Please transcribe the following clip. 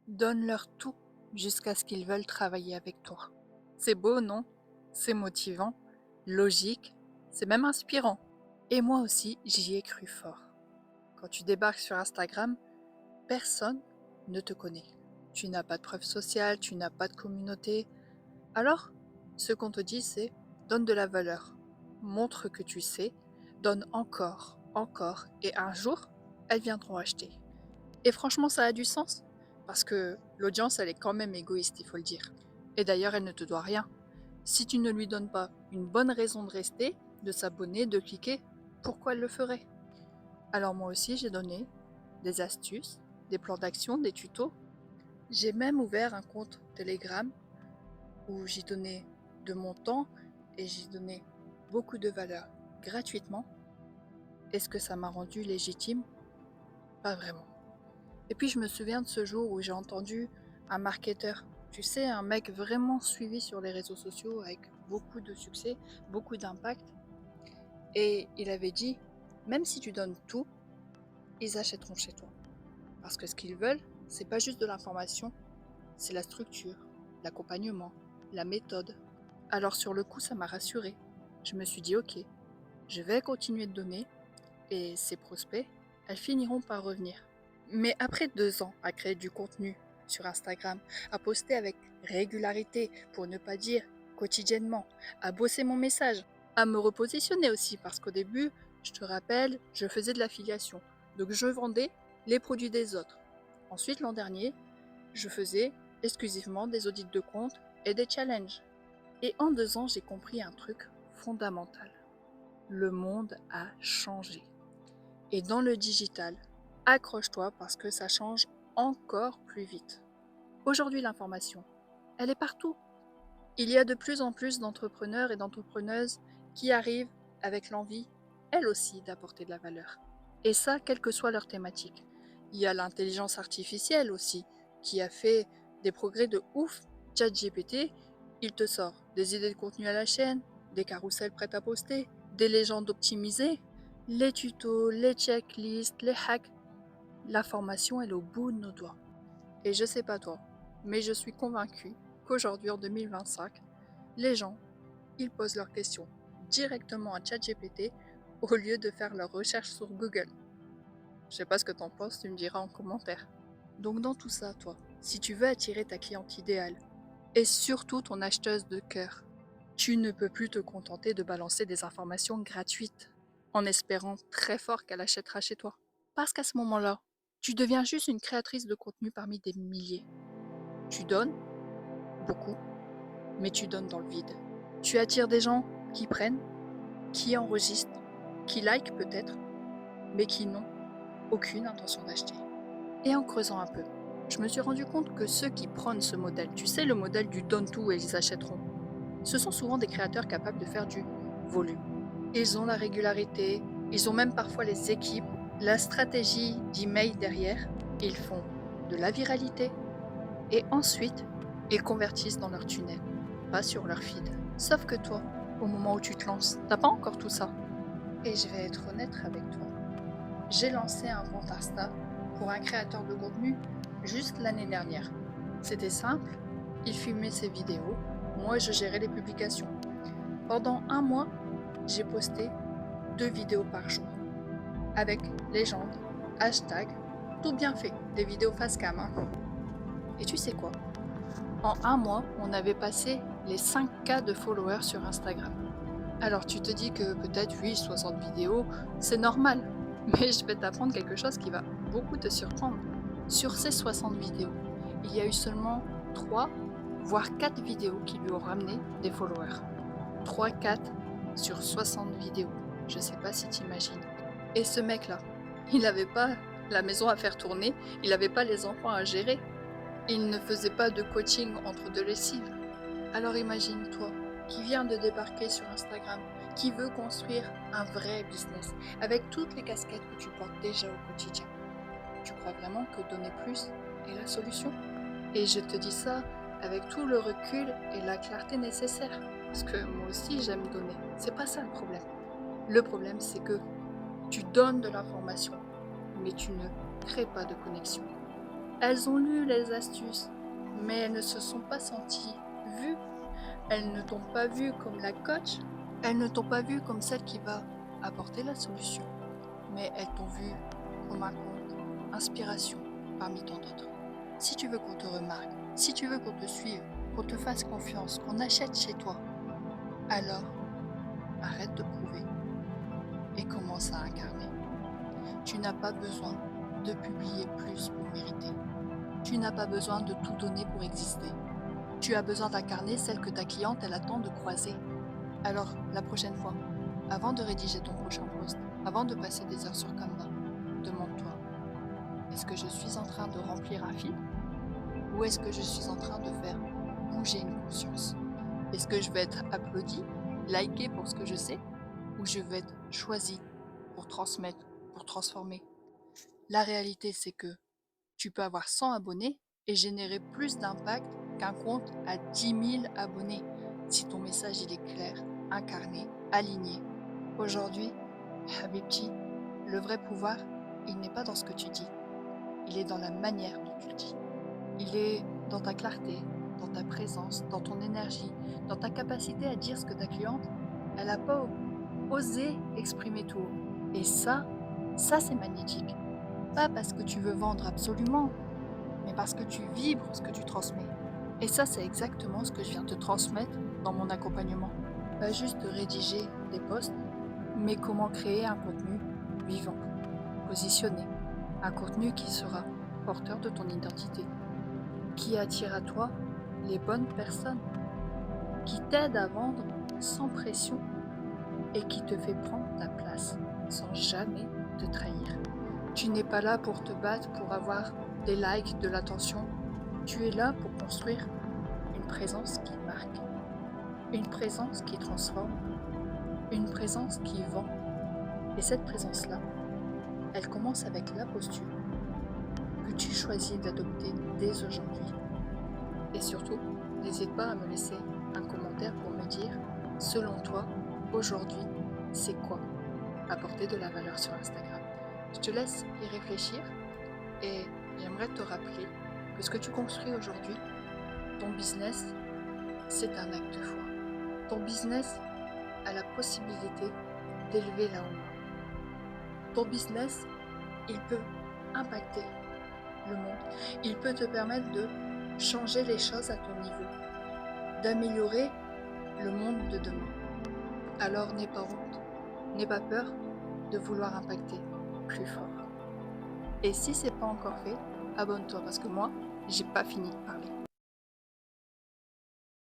Donne-leur tout jusqu'à ce qu'ils veulent travailler avec toi. C'est beau, non? C'est motivant, logique, c'est même inspirant. Et moi aussi, j'y ai cru fort. Quand tu débarques sur Instagram, personne ne te connaît. Tu n'as pas de preuve sociale, tu n'as pas de communauté. Alors, ce qu'on te dit, c'est donne de la valeur, montre que tu sais, donne encore, encore, et un jour, elles viendront acheter. Et franchement, ça a du sens, parce que l'audience, elle est quand même égoïste, il faut le dire. Et d'ailleurs, elle ne te doit rien. Si tu ne lui donnes pas une bonne raison de rester, de s'abonner, de cliquer, pourquoi elle le ferait? Alors moi aussi, j'ai donné des astuces, des plans d'action, des tutos. J'ai même ouvert un compte Telegram où j'y donnais de mon temps et j'y donnais beaucoup de valeur gratuitement. Est-ce que ça m'a rendu légitime? Pas vraiment. Et puis je me souviens de ce jour où j'ai entendu un marketeur, tu sais, un mec vraiment suivi sur les réseaux sociaux avec beaucoup de succès, beaucoup d'impact, et il avait dit, même si tu donnes tout, ils achèteront chez toi. Parce que ce qu'ils veulent, c'est pas juste de l'information, c'est la structure, l'accompagnement, la méthode. Alors sur le coup, ça m'a rassurée. Je me suis dit, ok, je vais continuer de donner, et ces prospects, elles finiront par revenir. Mais après 2 ans à créer du contenu sur Instagram, à poster avec régularité, pour ne pas dire quotidiennement, à bosser mon message, à me repositionner aussi, parce qu'au début, je te rappelle, je faisais de l'affiliation. Donc je vendais les produits des autres. Ensuite, l'an dernier, je faisais exclusivement des audits de compte et des challenges. Et en 2 ans, j'ai compris un truc fondamental. Le monde a changé. Et dans le digital, accroche-toi parce que ça change encore plus vite. Aujourd'hui, l'information, elle est partout. Il y a de plus en plus d'entrepreneurs et d'entrepreneuses qui arrivent avec l'envie, elles aussi, d'apporter de la valeur. Et ça, quelle que soit leur thématique. Il y a l'intelligence artificielle aussi, qui a fait des progrès de ouf. ChatGPT, il te sort des idées de contenu à la chaîne, des carousels prêts à poster, des légendes optimisées, les tutos, les checklists, les hacks. La formation, elle est au bout de nos doigts. Et je sais pas toi, mais je suis convaincue qu'aujourd'hui, en 2025, les gens, ils posent leurs questions directement à ChatGPT au lieu de faire leurs recherches sur Google. Je sais pas ce que t'en penses, tu me diras en commentaire. Donc dans tout ça, toi, si tu veux attirer ta cliente idéale, et surtout ton acheteuse de cœur, tu ne peux plus te contenter de balancer des informations gratuites, en espérant très fort qu'elle achètera chez toi. Parce qu'à ce moment-là, tu deviens juste une créatrice de contenu parmi des milliers. Tu donnes, beaucoup, mais tu donnes dans le vide. Tu attires des gens qui prennent, qui enregistrent, qui likent peut-être, mais qui n'ont aucune intention d'acheter. Et en creusant un peu, je me suis rendu compte que ceux qui prônent ce modèle, tu sais, le modèle du donne tout et ils achèteront, ce sont souvent des créateurs capables de faire du volume. Ils ont la régularité, ils ont même parfois les équipes, la stratégie d'email derrière, ils font de la viralité et ensuite ils convertissent dans leur tunnel, pas sur leur feed. Sauf que toi, au moment où tu te lances, t'as pas encore tout ça. Et je vais être honnête avec toi. J'ai lancé un compte Insta pour un créateur de contenu juste l'année dernière. C'était simple, il filmait ses vidéos, moi je gérais les publications. Pendant un mois, j'ai posté 2 vidéos par jour, avec légende, hashtag, tout bien fait, des vidéos face cam. Et tu sais quoi? En un mois, on avait passé les 5K de followers sur Instagram. Alors tu te dis que peut-être oui, 60 vidéos, c'est normal. Mais je vais t'apprendre quelque chose qui va beaucoup te surprendre. Sur ces 60 vidéos, il y a eu seulement 3, voire 4 vidéos qui lui ont ramené des followers. 3-4 sur 60 vidéos. Je sais pas si t'imagines. Et ce mec-là, il n'avait pas la maison à faire tourner, il n'avait pas les enfants à gérer, il ne faisait pas de coaching entre deux lessives. Alors imagine-toi, qui vient de débarquer sur Instagram, qui veut construire un vrai business, avec toutes les casquettes que tu portes déjà au quotidien. Tu crois vraiment que donner plus est la solution? Et je te dis ça avec tout le recul et la clarté nécessaire. Parce que moi aussi j'aime donner. C'est pas ça le problème. Le problème c'est que tu donnes de l'information, mais tu ne crées pas de connexion. Elles ont lu les astuces, mais elles ne se sont pas senties vues. Elles ne t'ont pas vue comme la coach. Elles ne t'ont pas vue comme celle qui va apporter la solution. Mais elles t'ont vue comme un compte inspiration parmi tant d'autres. Si tu veux qu'on te remarque, si tu veux qu'on te suive, qu'on te fasse confiance, qu'on achète chez toi, alors arrête de prouver et commence à incarner. Tu n'as pas besoin de publier plus pour mériter. Tu n'as pas besoin de tout donner pour exister. Tu as besoin d'incarner celle que ta cliente elle attend de croiser. Alors, la prochaine fois, avant de rédiger ton prochain post, avant de passer des heures sur Canva, demande-toi, est-ce que je suis en train de remplir un fil ou est-ce que je suis en train de faire bouger une conscience? Est-ce que je vais être applaudi, liké pour ce que je sais ou je vais être choisi pour transmettre, pour transformer? La réalité, c'est que tu peux avoir 100 abonnés et générer plus d'impact qu'un compte à 10 000 abonnés si ton message il est clair, incarné, aligné. Aujourd'hui, Habibti, le vrai pouvoir, il n'est pas dans ce que tu dis, il est dans la manière dont tu le dis. Il est dans ta clarté, dans ta présence, dans ton énergie, dans ta capacité à dire ce que ta cliente, elle n'a pas osé exprimer tout haut. Et ça c'est magnétique. Pas parce que tu veux vendre absolument, mais parce que tu vibres ce que tu transmets. Et ça, c'est exactement ce que je viens te transmettre dans mon accompagnement. Pas juste de rédiger des posts, mais comment créer un contenu vivant, positionné, un contenu qui sera porteur de ton identité, qui attire à toi les bonnes personnes, qui t'aide à vendre sans pression et qui te fait prendre ta place sans jamais te trahir. Tu n'es pas là pour te battre, pour avoir des likes, de l'attention. Tu es là pour construire une présence qui marque, une présence qui transforme, une présence qui vend. Et cette présence-là, elle commence avec la posture que tu choisis d'adopter dès aujourd'hui. Et surtout, n'hésite pas à me laisser un commentaire pour me dire, selon toi, aujourd'hui, c'est quoi apporter de la valeur sur Instagram. Je te laisse y réfléchir et j'aimerais te rappeler que ce que tu construis aujourd'hui, ton business, c'est un acte de foi. Ton business a la possibilité d'élever la haut. Ton business, il peut impacter le monde. Il peut te permettre de changer les choses à ton niveau, d'améliorer le monde de demain. Alors n'aie pas honte, n'aie pas peur de vouloir impacter plus fort. Et si c'est pas encore fait, abonne-toi parce que moi, j'ai pas fini de parler.